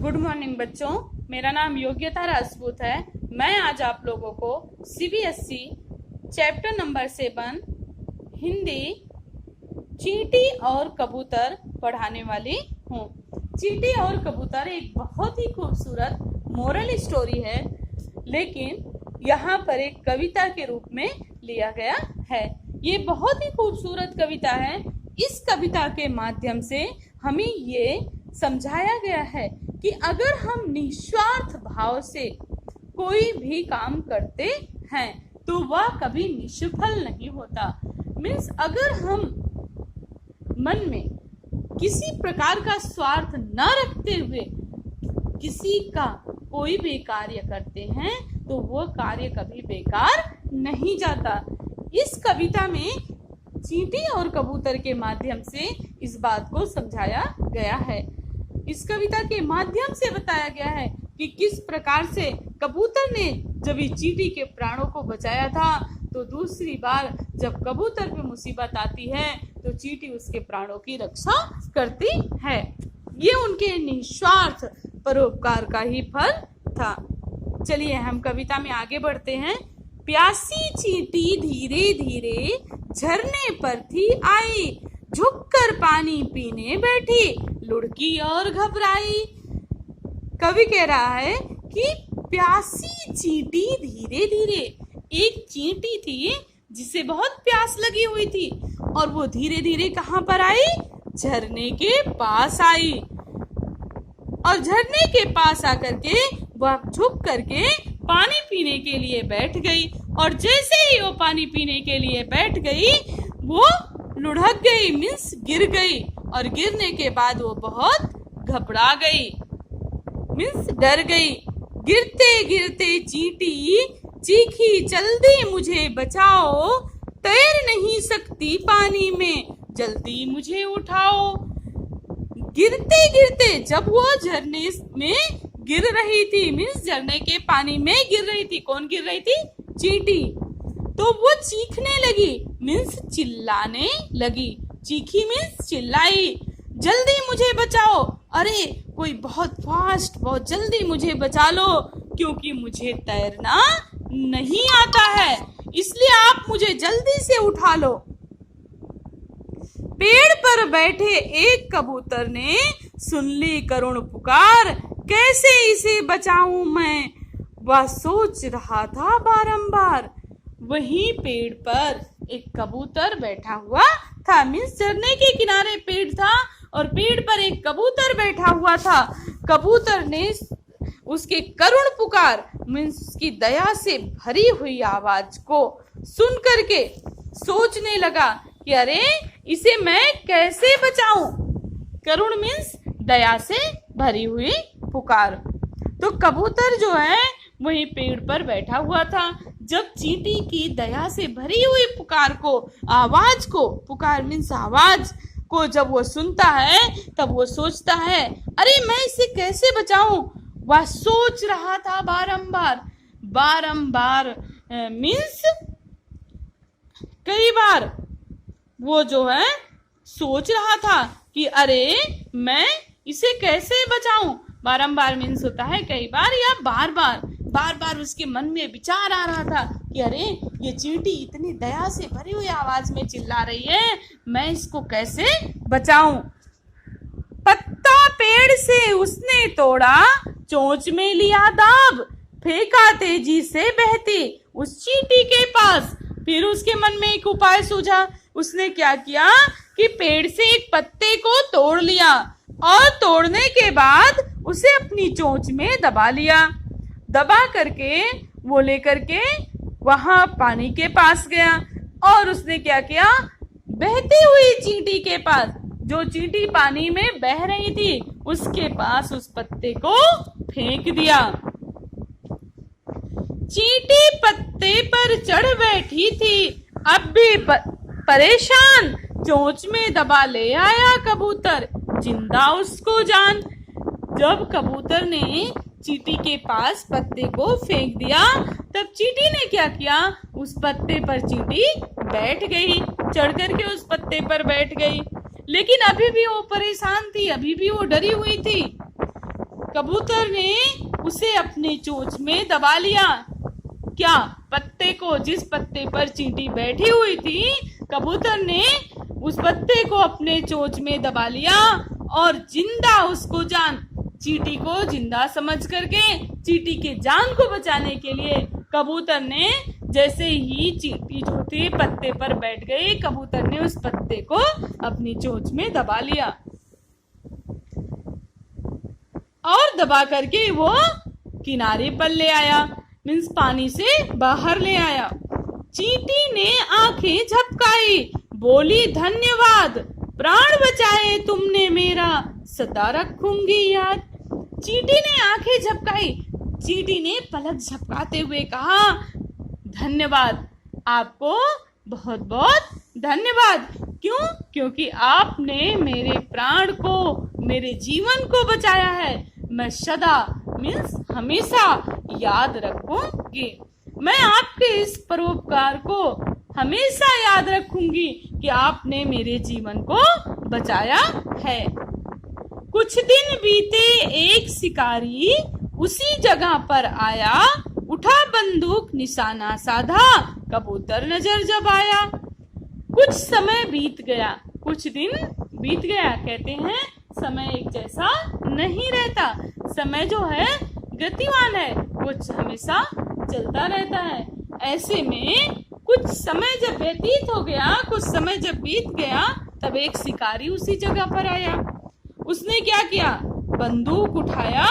Good morning बच्चों, मेरा नाम योग्यता राजपूत है। मैं आज आप लोगों को सीबीएसई चैप्टर नंबर 7 हिंदी चींटी और कबूतर पढ़ाने वाली हूँ। चींटी और कबूतर एक बहुत ही खूबसूरत मोरल स्टोरी है, लेकिन यहाँ पर एक कविता के रूप में लिया गया है। ये बहुत ही खूबसूरत कविता है। इस कविता के माध्यम से हमें ये समझाया गया है कि अगर हम निस्वार्थ भाव से कोई भी काम करते हैं तो वह कभी निष्फल नहीं होता। मीन्स अगर हम मन में किसी प्रकार का स्वार्थ न रखते हुए किसी का कोई भी कार्य करते हैं तो वह कार्य कभी बेकार नहीं जाता। इस कविता में चींटी और कबूतर के माध्यम से इस बात को समझाया गया है। इस कविता के माध्यम से बताया गया है कि किस प्रकार से कबूतर ने जब इस चींटी के प्राणों को बचाया था, तो दूसरी बार जब कबूतर पे मुसीबत आती है तो चींटी उसके प्राणों की रक्षा करती है। ये उनके निस्वार्थ परोपकार का ही फल था। चलिए हम कविता में आगे बढ़ते हैं। प्यासी चींटी धीरे धीरे झरने पर थी आई, झुककर पानी पीने बैठी, लुढ़की और घबराई। कवि कह रहा है कि प्यासी चींटी धीरे धीरे, एक चींटी थी जिसे बहुत प्यास लगी हुई थी और वो धीरे धीरे कहाँ पर आई? झरने के पास आई। और झरने के पास आकर के वह झुक करके पानी पीने के लिए बैठ गई। और जैसे ही वो पानी पीने के लिए बैठ गई वो लुढ़क गई, मीन्स गिर गई। और गिरने के बाद वो बहुत घबरा गई, मीन्स डर गई। गिरते गिरते चींटी चीखी, जल्दी मुझे बचाओ, तैर नहीं सकती पानी में, जल्दी मुझे उठाओ। गिरते गिरते जब वो झरने में गिर रही थी, मीन्स झरने के पानी में गिर रही थी। कौन गिर रही थी? चींटी। तो वो चीखने लगी, मीन्स चिल्लाने लगी। चीखी मीन्स चिल्लाई, जल्दी मुझे बचाओ, अरे कोई बहुत फास्ट, बहुत जल्दी मुझे बचा लो, क्योंकि मुझे तैरना नहीं आता है, इसलिए आप मुझे जल्दी से उठा लो। पेड़ पर बैठे एक कबूतर ने सुन ली करुण पुकार, कैसे इसे बचाऊं मैं, वह सोच रहा था बारंबार। वहीं पेड़ पर एक कबूतर बैठा हुआ था, मीन्स झरने के किनारे पेड़ था और पेड़ पर एक कबूतर बैठा हुआ था। कबूतर ने उसके करुण पुकार, मीन्स उसकी दया से भरी हुई आवाज को सुन करके सोचने लगा कि अरे इसे मैं कैसे बचाऊं। करुण मीन्स दया से भरी हुई पुकार। तो कबूतर जो है वही पेड़ पर बैठा हुआ था। जब चींटी की दया से भरी हुई पुकार को, आवाज को, पुकार मीन्स आवाज को जब वो सुनता है तब वो सोचता है अरे मैं इसे कैसे बचाऊं। वह सोच रहा था बारंबार। बारंबार मीन्स कई बार वो जो है सोच रहा था कि अरे मैं इसे कैसे बचाऊं। बारंबार मीन्स होता है कई बार या बार बार। बार बार उसके मन में विचार आ रहा था कि अरे ये चींटी इतनी दया से भरी हुई आवाज में चिल्ला रही है, मैं इसको कैसे बचाऊं। पत्ता पेड़ से उसने तोड़ा, चोंच में लिया दाब, फेंका तेजी से बहती उस चींटी के पास। फिर उसके मन में एक उपाय सूझा। उसने क्या किया कि पेड़ से एक पत्ते को तोड़ लिया और तोड़ने के बाद उसे अपनी चोंच में दबा लिया। दबा करके वो लेकर के वहां पानी के पास गया और उसने क्या किया, बहती हुई चींटी के पास, जो चींटी पानी में बह रही थी, उसके पास उस पत्ते को फेंक दिया। चींटी पत्ते पर चढ़ बैठी थी, अब भी परेशान, चोंच में दबा ले आया कबूतर, जिंदा उसको जान। जब कबूतर ने चींटी के पास पत्ते को फेंक दिया तब चींटी ने क्या किया, उस पत्ते पर चींटी बैठ गई, चढ़ करके उस पत्ते पर बैठ गई। लेकिन अभी भी वो परेशान थी, अभी भी वो डरी हुई थी। कबूतर ने उसे अपने चोंच में दबा लिया। क्या पत्ते को, जिस पत्ते पर चींटी बैठी हुई थी, कबूतर ने उस पत्ते को अपने चोंच में दबा लिया और जिंदा उसको चींटी को जिंदा समझ करके चींटी के जान को बचाने के लिए कबूतर ने, जैसे ही चींटी जो थी पत्ते पर बैठ गई, कबूतर ने उस पत्ते को अपनी चोंच में दबा लिया और दबा करके वो किनारे पर ले आया, मीन्स पानी से बाहर ले आया। चींटी ने आंखें झपकाई, बोली धन्यवाद, प्राण बचाए तुमने मेरा, सदा रखूंगी याद। चींटी ने आंखें झपकाई, चींटी ने पलक झपकाते हुए कहा, धन्यवाद, आपको बहुत बहुत धन्यवाद। क्यों? क्योंकि आपने मेरे प्राण को, मेरे जीवन को बचाया है। मैं सदा मीन्स हमेशा याद रखूंगी। मैं आपके इस परोपकार को हमेशा याद रखूंगी कि आपने मेरे जीवन को बचाया है। कुछ दिन बीते, एक शिकारी उसी जगह पर आया, उठा बंदूक निशाना साधा, कबूतर नजर जब आया। कुछ समय बीत गया, कुछ दिन बीत गया। कहते हैं समय एक जैसा नहीं रहता, समय जो है गतिमान है, वो हमेशा चलता रहता है। ऐसे में कुछ समय जब व्यतीत हो गया, कुछ समय जब बीत गया, तब एक शिकारी उसी जगह पर आया। उसने क्या किया? बंदूक उठाया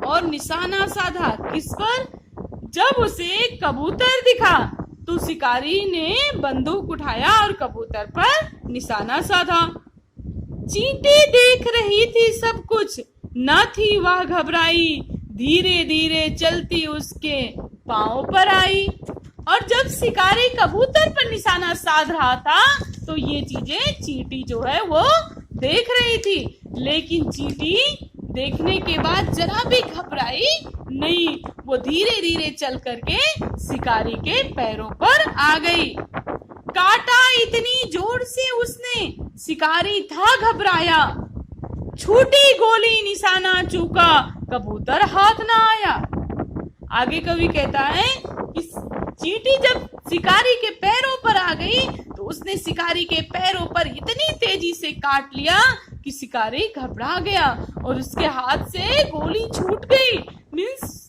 और निशाना साधा। किस पर? जब उसे कबूतर दिखा तो शिकारी ने बंदूक उठाया और कबूतर पर निशाना साधा। चींटी देख रही थी सब कुछ, न थी वह घबराई, धीरे धीरे चलती उसके पांव पर आई। और जब शिकारी कबूतर पर निशाना साध रहा था तो ये चीजें चींटी जो है वो देख रही थी, लेकिन चींटी देखने के बाद जरा भी घबराई नहीं। वो धीरे धीरे चल करके शिकारी के पैरों पर आ गई। काटा इतनी जोर से उसने, शिकारी था घबराया, छूटी गोली निशाना चूका, कबूतर हाथ ना आया। आगे कवि कहता है कि चींटी जब शिकारी के पैरों पर आ गई तो उसने शिकारी के पैरों पर इतनी तेजी से काट लिया कि शिकारी घबरा गया और उसके हाथ से गोली छूट गई, मीन्स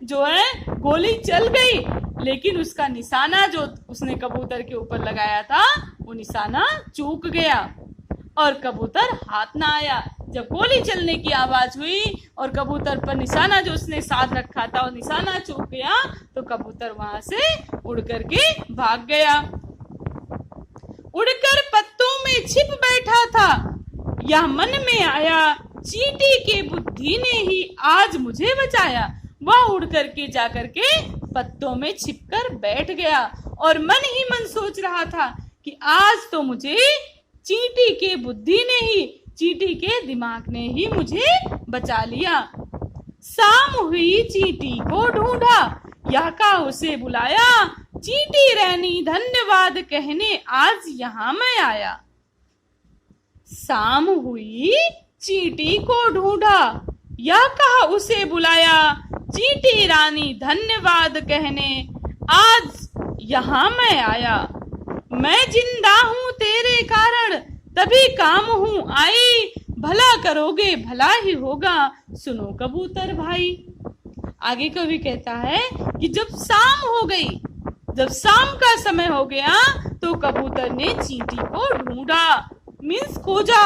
जो है गोली चल गई, लेकिन उसका निशाना जो उसने कबूतर के ऊपर लगाया था वो निशाना चूक गया और कबूतर हाथ ना आया। जब गोली चलने की आवाज हुई और कबूतर पर निशाना जो उसने साध रखा था और निशाना चूक गया तो कबूतर वहां से उड़ करके भाग गया। उड़कर पत्तों में छिप बैठा था, यह मन में आया, चींटी के बुद्धि ने ही आज मुझे बचाया। वह उड़ करके जा करके पत्तों में छिपकर बैठ गया और मन ही मन सोच रहा था कि आज तो मुझे चींटी के बुद्धि ने ही, चींटी के दिमाग ने ही मुझे बचा लिया। शाम हुई, चींटी को ढूंढा, यह का उसे बुलाया, चींटी रानी धन्यवाद कहने आज यहाँ मैं आया। शाम हुई, चींटी को ढूंढा, यह कहा उसे बुलाया, चींटी रानी धन्यवाद कहने आज यहाँ मैं आया। मैं जिंदा हूँ तेरे कारण, तभी काम हूँ आई, भला करोगे भला ही होगा, सुनो कबूतर भाई। आगे कवि कहता है कि जब शाम हो गई, जब शाम का समय हो गया तो कबूतर ने चींटी को ढूंढा, मीन्स खोजा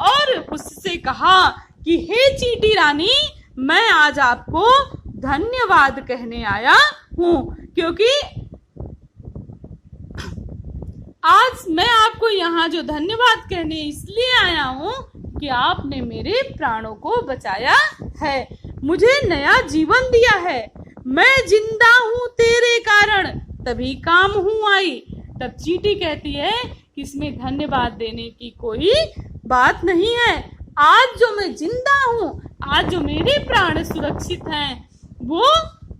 और उससे कहा कि हे चींटी रानी, मैं आज आपको धन्यवाद कहने आया हूँ, क्योंकि आज मैं आपको यहाँ जो धन्यवाद कहने इसलिए आया हूँ कि आपने मेरे प्राणों को बचाया है, मुझे नया जीवन दिया है। मैं जिंदा हूँ तेरे कारण, तभी काम हूँ आई। तब चींटी कहती है कि इसमें धन्यवाद देने की कोई बात नहीं है। आज जो मैं जिंदा हूँ, आज जो मेरे प्राण सुरक्षित हैं, वो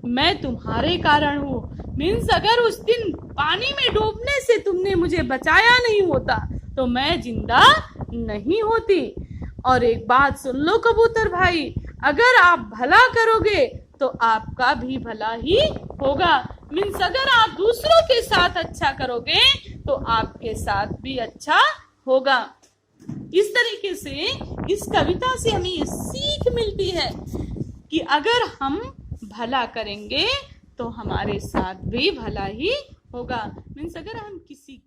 मैं तुम्हारे कारण हूँ। मीन्स अगर उस दिन पानी में डूबने से तुमने मुझे बचाया नहीं होता तो मैं जिंदा नहीं होती। और एक बात सुन लो कबूतर भाई, अगर आप भला करोगे तो आपका भी भला ही होगा। मीन्स अगर आप दूसरों के साथ अच्छा करोगे तो आपके साथ भी अच्छा होगा। इस तरीके से इस कविता से हमें ये सीख मिलती है कि अगर हम भला करेंगे तो हमारे साथ भी भला ही होगा। मीन्स अगर हम किसी